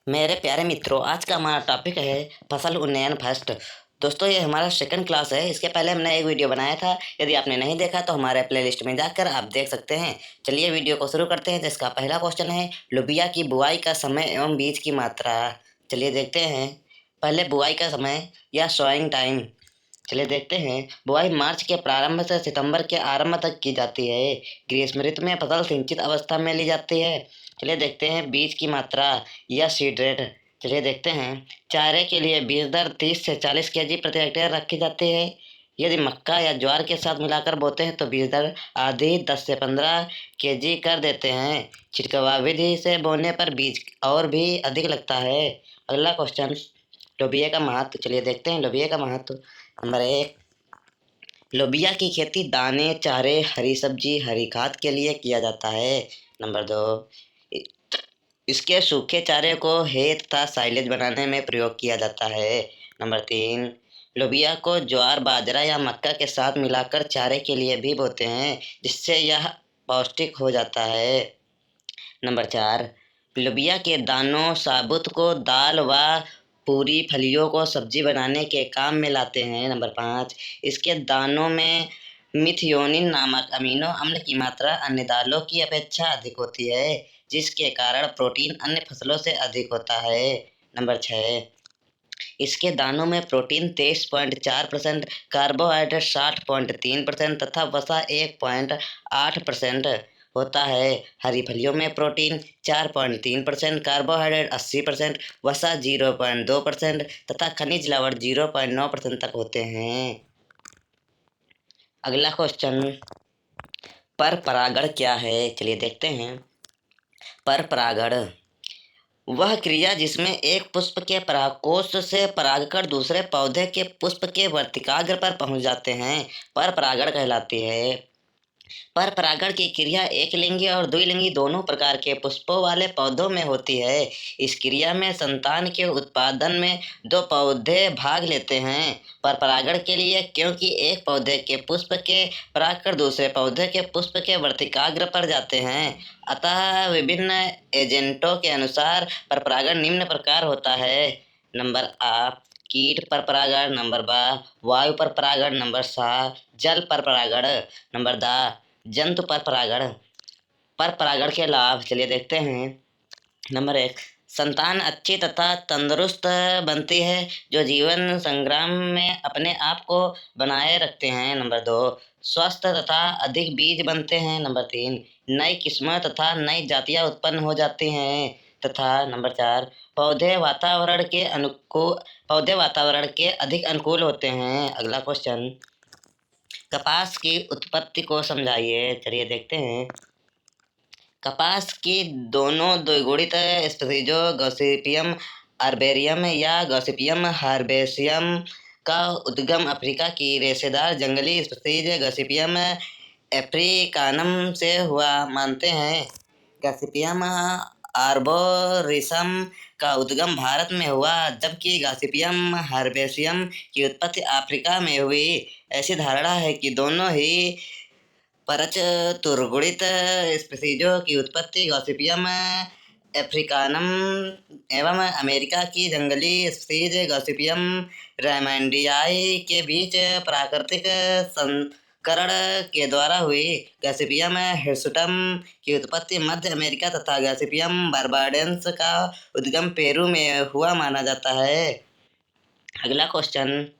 मेरे प्यारे मित्रों, आज का हमारा टॉपिक है फसल उन्नयन फर्स्ट। दोस्तों, ये हमारा सेकंड क्लास है। इसके पहले हमने एक वीडियो बनाया था। यदि आपने नहीं देखा तो हमारे प्लेलिस्ट में जाकर आप देख सकते हैं। चलिए वीडियो को शुरू करते हैं। जिसका पहला क्वेश्चन है, लोबिया की बुआई का समय एवं बीज की मात्रा। चलिए देखते हैं। पहले बुआई का समय या सोइंग टाइम। चलिए देखते हैं। बुआई मार्च के प्रारंभ से सितंबर के आरंभ तक की जाती है। ग्रीष्म ऋतु में फसल सिंचित अवस्था में ली जाती है। चलिए देखते हैं बीज की मात्रा या सीड रेट। चलिए देखते हैं। चारे के लिए बीज दर 30 से 40 केजी प्रति हेक्टेयर रखी जाती है। यदि मक्का या ज्वार के साथ मिलाकर बोते हैं तो बीज दर आधी 10 से 15 केजी कर देते हैं। छिड़काव विधि से बोने पर बीज और भी अधिक लगता है। अगला क्वेश्चन, लोबिया का महत्व। चलिए देखते हैं लोबिया का महत्व। नंबर 1, लोबिया की खेती दाने, चारे, हरी सब्जी, हरी खाद के लिए किया जाता है। नंबर 2, इसके सूखे चारे को हे तथा साइलेज बनाने में प्रयोग किया जाता है। नंबर 3, लोबिया को ज्वार, बाजरा या मक्का के साथ मिलाकर चारे के लिए भी बोते हैं, जिससे यह पौष्टिक हो जाता है। नंबर 4, लोबिया के दानों, साबुत को दाल व पूरी फलियों को सब्जी बनाने के काम में लाते हैं। नंबर 5, इसके दानों में मिथियोनिन नामक अमीनो अम्ल की मात्रा अन्य दालों की अपेक्षा अधिक होती है, जिसके कारण प्रोटीन अन्य फसलों से अधिक होता है। नंबर 6, इसके दानों में प्रोटीन 23.4%, कार्बोहाइड्रेट 60.3% तथा वसा 1.8% होता है। हरी फलियों में प्रोटीन 4.3%, कार्बोहाइड्रेट 80%, वसा 0.2% तथा खनिज लवण 0.9% तक होते हैं। अगला क्वेश्चन, पर परागण क्या है? चलिए देखते हैं। पर परागण वह क्रिया जिसमें एक पुष्प के परागकोश से परागकण दूसरे पौधे के पुष्प के वर्तिकाग्र पर पहुंच जाते हैं, पर परागण कहलाती है। पर परागण की क्रिया एक लिंगी और द्विलिंगी दोनों प्रकार के पुष्पों वाले पौधों में होती है। इस क्रिया में संतान के उत्पादन में दो पौधे भाग लेते हैं। पर परागण के लिए, क्योंकि एक पौधे के पुष्प के परागकण दूसरे पौधे के पुष्प के वर्तिकाग्र पर जाते हैं, अतः विभिन्न एजेंटों के अनुसार पर परागण निम्न प्रकार होता है। नंबर आ, कीट पर परागण। नंबर बा, वायु पर परागण। नंबर सा, जल पर परागण। नंबर दा, जंतु पर परागण। पर परागण के लाभ। चलिए देखते हैं। नंबर 1, संतान अच्छी तथा तंदुरुस्त बनती है, जो जीवन संग्राम में अपने आप को बनाए रखते हैं। नंबर 2, स्वस्थ तथा अधिक बीज बनते हैं। नंबर 3, नई किस्में तथा नई जातियां उत्पन्न हो जाती हैं। तथा नंबर 4, पौधे वातावरण के अधिक अनुकूल होते हैं। अगला क्वेश्चन, कपास की उत्पत्ति को समझाइए। चलिए देखते हैं। कपास की दोनों द्विगुणित स्पीशीज गॉसिपियम आर्बोरियम या गॉसिपियम हर्बेसियम का उद्गम अफ्रीका की रेशेदार जंगली स्पीशीज गॉसिपियम अफ्रीकानम से हुआ मानते हैं। गॉसिपियम आर्बोरियम का उद्गम भारत में हुआ, जबकि गॉसिपियम हर्बेसियम की उत्पत्ति अफ्रीका में हुई। ऐसी धारणा है कि दोनों ही परचतुर्गुणित स्पीशीजों की उत्पत्ति गॉसिपियम अफ्रीकानम एवं अमेरिका की जंगली स्पीशीज गॉसिपियम रेमंडियाई के बीच प्राकृतिक संकरण के द्वारा हुई। गॉसिपियम हिर्सुटम की उत्पत्ति मध्य अमेरिका तथा गॉसिपियम बार्बाडेंस का उद्गम पेरू में हुआ माना जाता है। अगला क्वेश्चन,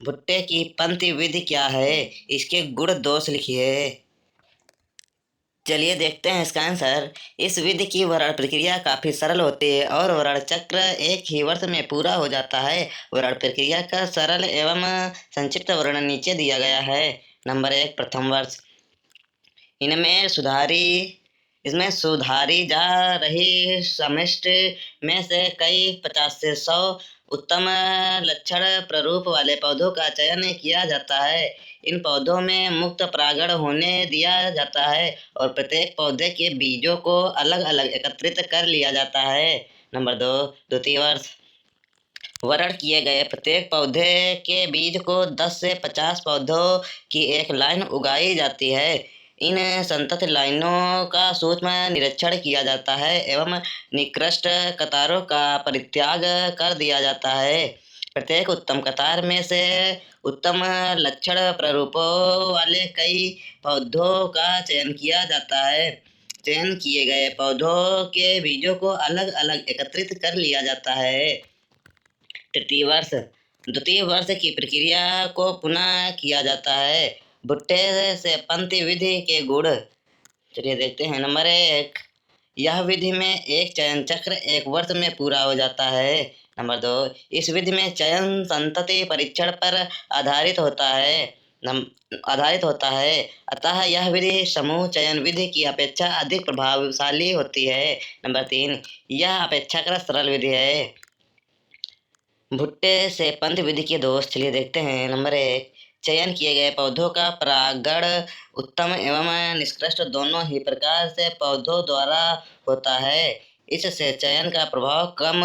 भुट्टे की पंक्ति विधि क्या है? इसके गुण दोष लिखिए। चलिए देखते हैं इसका आंसर। इस विधि की वरण प्रक्रिया काफ़ी सरल होती है और वरण चक्र एक ही वर्ष में पूरा हो जाता है। वरण प्रक्रिया का सरल एवं संक्षिप्त वर्णन नीचे दिया गया है। नंबर 1, प्रथम वर्ष। इनमें सुधारी इसमें सुधारी जा रही समिष्टि में से कई 50 से 100 उत्तम लक्षण प्ररूप वाले पौधों का चयन किया जाता है। इन पौधों में मुक्त परागण होने दिया जाता है और प्रत्येक पौधे के बीजों को अलग अलग एकत्रित कर लिया जाता है। नंबर 2, द्वितीय वर्ष। वरण किए गए प्रत्येक पौधे के बीज को 10 से 50 पौधों की एक लाइन उगाई जाती है। इन संतत लाइनों का सूक्ष्म निरीक्षण किया जाता है एवं निकृष्ट कतारों का परित्याग कर दिया जाता है। प्रत्येक उत्तम कतार में से उत्तम लक्षण प्रारूपों वाले कई पौधों का चयन किया जाता है। चयन किए गए पौधों के बीजों को अलग अलग एकत्रित कर लिया जाता है। तृतीय वर्ष द्वितीय वर्ष की प्रक्रिया को पुनः किया जाता है। भुट्टे से पंक्ति विधि के गुण, चलिए देखते हैं। नंबर 1, यह विधि में एक चयन चक्र एक वर्ष में पूरा हो जाता है। नंबर 2, इस विधि में चयन संतति परीक्षण पर आधारित होता है आधारित होता है अतः यह विधि समूह चयन विधि की अपेक्षा अधिक प्रभावशाली होती है। नंबर 3, यह अपेक्षाकृत सरल विधि है। भुट्टे से पंथ विधि के दोष, चलिए देखते हैं। नंबर 1, चयन किए गए पौधों का परागण उत्तम एवं निष्कृष्ट दोनों ही प्रकार से पौधों द्वारा होता है। इससे चयन का प्रभाव कम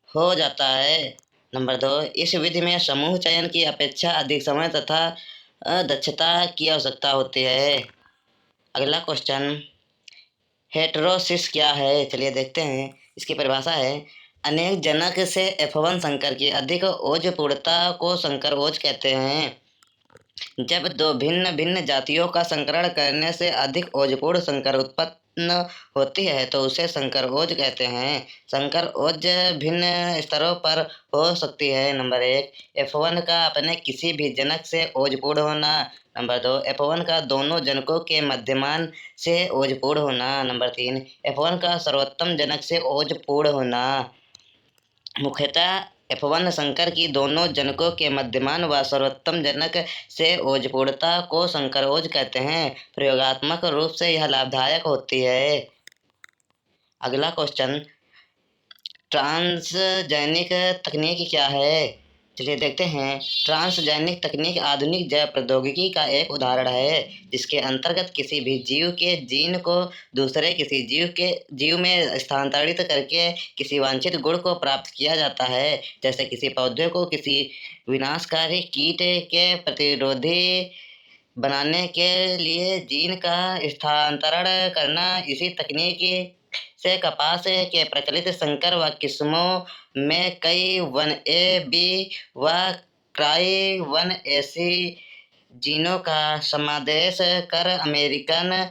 हो जाता है। नंबर 2, इस विधि में समूह चयन की अपेक्षा अधिक समय तथा दक्षता की आवश्यकता होती है। अगला क्वेश्चन, हेटेरोसिस क्या है? चलिए देखते हैं। इसकी परिभाषा है, अनेक जनक से F1 संकर की अधिक ओजपूर्णता को संकर ओज कहते हैं। जब दो भिन्न भिन्न जातियों का संकरण करने से अधिक ओजपूर्ण संकर उत्पन्न होती है तो उसे संकर ओज कहते हैं। संकर ओज भिन्न स्तरों पर हो सकती है। नंबर 1, F1 का अपने किसी भी जनक से ओजपूर्ण होना। नंबर 2, F1 का दोनों जनकों के मध्यमान से ओजपूर्ण होना। नंबर 3, F1 का सर्वोत्तम जनक से ओजपूर्ण होना। मुख्यतः F1 संकर की दोनों जनकों के मध्यमान व सर्वोत्तम जनक से ओजपूर्णता को संकर ओज कहते हैं। प्रयोगात्मक रूप से यह लाभदायक होती है। अगला क्वेश्चन, ट्रांसजेनिक तकनीक क्या है? चलिए देखते हैं। ट्रांसजेनिक तकनीक आधुनिक जैव प्रौद्योगिकी का एक उदाहरण है जिसके अंतर्गत किसी भी जीव के जीन को दूसरे किसी जीव में स्थानांतरित करके किसी वांछित गुण को प्राप्त किया जाता है। जैसे किसी पौधे को किसी विनाशकारी कीट के प्रतिरोधी बनाने के लिए जीन का स्थानांतरण करना। इसी तकनीक से कपास के प्रचलित संकर व किस्मों में कई 1A, B व क्राई 1AC जीनों का समावेश कर अमेरिकन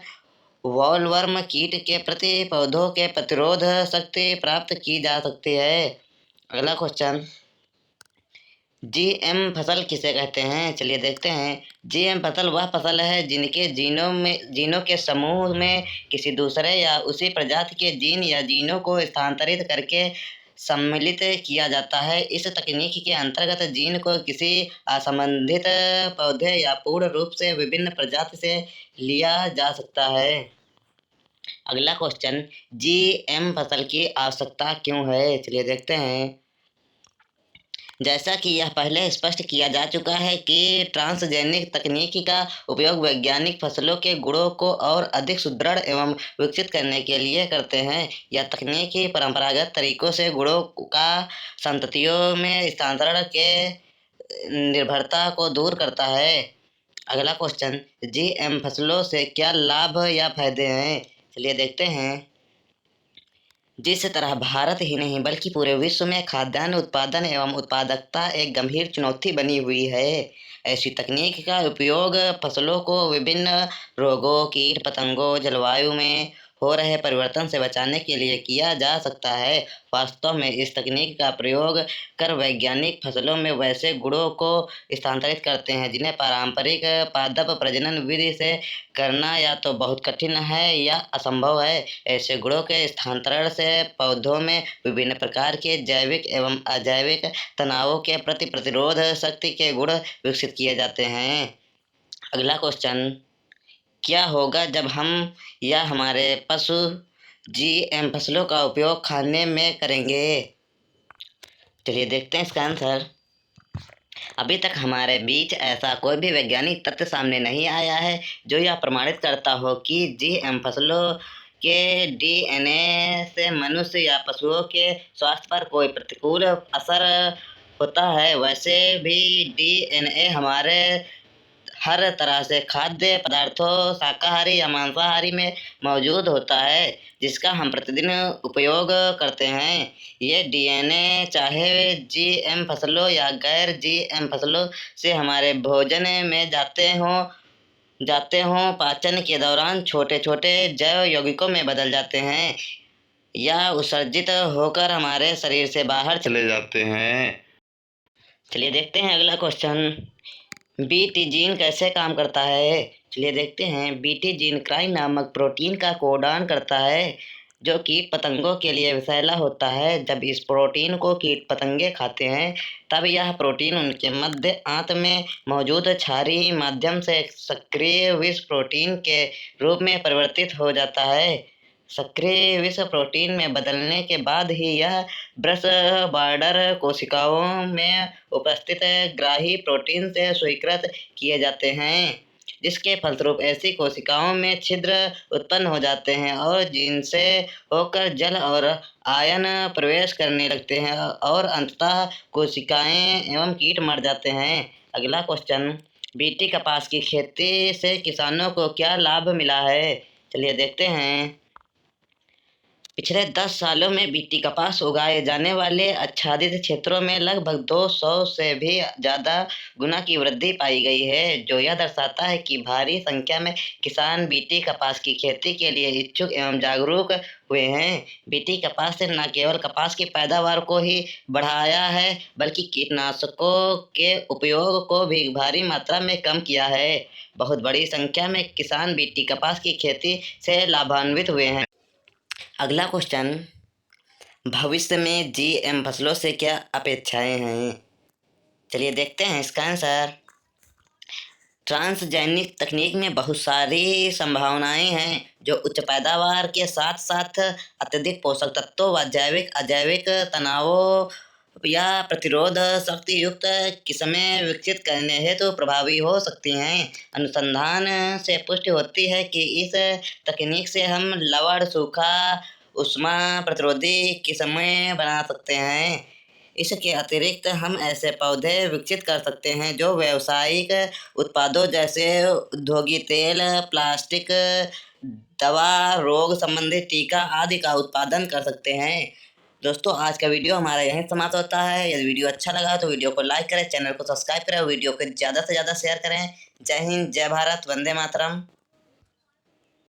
वॉलवर्म कीट के प्रति पौधों के प्रतिरोध शक्ति प्राप्त की जा सकती है। अगला क्वेश्चन, GM फसल किसे कहते हैं? चलिए देखते हैं। GM फसल वह फसल है जिनके जीनों के समूह में किसी दूसरे या उसी प्रजाति के जीन या जीनों को स्थानांतरित करके सम्मिलित किया जाता है। इस तकनीक के अंतर्गत जीन को किसी असंबंधित पौधे या पूर्ण रूप से विभिन्न प्रजाति से लिया जा सकता है। अगला क्वेश्चन, GM फसल की आवश्यकता क्यों है? चलिए देखते हैं। जैसा कि यह पहले स्पष्ट किया जा चुका है कि ट्रांसजेनिक तकनीक का उपयोग वैज्ञानिक फसलों के गुणों को और अधिक सुदृढ़ एवं विकसित करने के लिए करते हैं। यह तकनीक परंपरागत तरीकों से गुणों का संततियों में स्थानांतरण के निर्भरता को दूर करता है। अगला क्वेश्चन, GM फसलों से क्या लाभ या फायदे हैं? चलिए देखते हैं। जिस तरह भारत ही नहीं बल्कि पूरे विश्व में खाद्यान्न उत्पादन एवं उत्पादकता एक गंभीर चुनौती बनी हुई है, ऐसी तकनीक का उपयोग फसलों को विभिन्न रोगों, कीट पतंगों, जलवायु में हो रहे परिवर्तन से बचाने के लिए किया जा सकता है। वास्तव में इस तकनीक का प्रयोग कर वैज्ञानिक फसलों में वैसे गुणों को स्थानांतरित करते हैं जिन्हें पारंपरिक पादप प्रजनन विधि से करना या तो बहुत कठिन है या असंभव है। ऐसे गुणों के स्थानांतरण से पौधों में विभिन्न प्रकार के जैविक एवं अजैविक तनावों के प्रति प्रतिरोध शक्ति के गुण विकसित किए जाते हैं। अगला क्वेश्चन, क्या होगा जब हम या हमारे पशु GM फसलों का उपयोग खाने में करेंगे? चलिए देखते हैं इसका आंसर। अभी तक हमारे बीच ऐसा कोई भी वैज्ञानिक तथ्य सामने नहीं आया है जो यह प्रमाणित करता हो कि GM फसलों के DNA से मनुष्य या पशुओं के स्वास्थ्य पर कोई प्रतिकूल असर होता है। वैसे भी DNA हर तरह से खाद्य पदार्थों शाकाहारी या मांसाहारी में मौजूद होता है, जिसका हम प्रतिदिन उपयोग करते हैं। ये डीएनए चाहे जीएम फसलों या गैर जीएम फसलों से हमारे भोजन में जाते हों पाचन के दौरान छोटे छोटे जैव यौगिकों में बदल जाते हैं या उत्सर्जित होकर हमारे शरीर से बाहर चले जाते हैं। चलिए देखते हैं अगला क्वेश्चन। बीटी जीन कैसे काम करता है? चलिए देखते हैं। बीटी जीन क्राइन नामक प्रोटीन का कोडान करता है, जो कीट पतंगों के लिए विषैला होता है। जब इस प्रोटीन को कीट पतंगे खाते हैं, तब यह प्रोटीन उनके मध्य आंत में मौजूद क्षारीय माध्यम से सक्रिय विष प्रोटीन के रूप में परिवर्तित हो जाता है। सक्रिय विष प्रोटीन में बदलने के बाद ही यह ब्रश बॉर्डर कोशिकाओं में उपस्थित ग्राही प्रोटीन से स्वीकृत किए जाते हैं, जिसके फलस्वरूप ऐसी कोशिकाओं में छिद्र उत्पन्न हो जाते हैं और जिनसे होकर जल और आयन प्रवेश करने लगते हैं और अंततः कोशिकाएं एवं कीट मर जाते हैं। अगला क्वेश्चन। बीटी कपास की खेती से किसानों को क्या लाभ मिला है? चलिए देखते हैं। पिछले 10 सालों में बीटी कपास उगाए जाने वाले आच्छादित क्षेत्रों में लगभग 200 से भी ज़्यादा गुना की वृद्धि पाई गई है, जो यह दर्शाता है कि भारी संख्या में किसान बीटी कपास की खेती के लिए इच्छुक एवं जागरूक हुए हैं। बीटी कपास ने न केवल कपास की पैदावार को ही बढ़ाया है, बल्कि कीटनाशकों के उपयोग को भी भारी मात्रा में कम किया है। बहुत बड़ी संख्या में किसान बीटी कपास की खेती से लाभान्वित हुए हैं। अगला क्वेश्चन। भविष्य में जीएम फसलों से क्या अपेक्षाएं हैं? चलिए देखते हैं इसका आंसर। ट्रांसजेनिक तकनीक में बहुत सारी संभावनाएं हैं, जो उच्च पैदावार के साथ साथ अत्यधिक पोषक तत्वों व जैविक अजैविक तनावों या प्रतिरोध शक्ति युक्त किस्में विकसित करने हेतु प्रभावी हो सकती हैं। अनुसंधान से पुष्टि होती है कि इस तकनीक से हम लवण सूखा ऊष्मा प्रतिरोधी किस्में बना सकते हैं। इसके अतिरिक्त हम ऐसे पौधे विकसित कर सकते हैं जो व्यावसायिक उत्पादों जैसे औद्योगिक तेल, प्लास्टिक, दवा, रोग संबंधित टीका आदि का उत्पादन कर सकते हैं। दोस्तों, आज का वीडियो हमारा यहीं समाप्त होता है। यदि वीडियो अच्छा लगा तो वीडियो को लाइक करें, चैनल को सब्सक्राइब करें, वीडियो को ज़्यादा से ज़्यादा शेयर करें। जय हिंद, जय भारत, वंदे मातरम।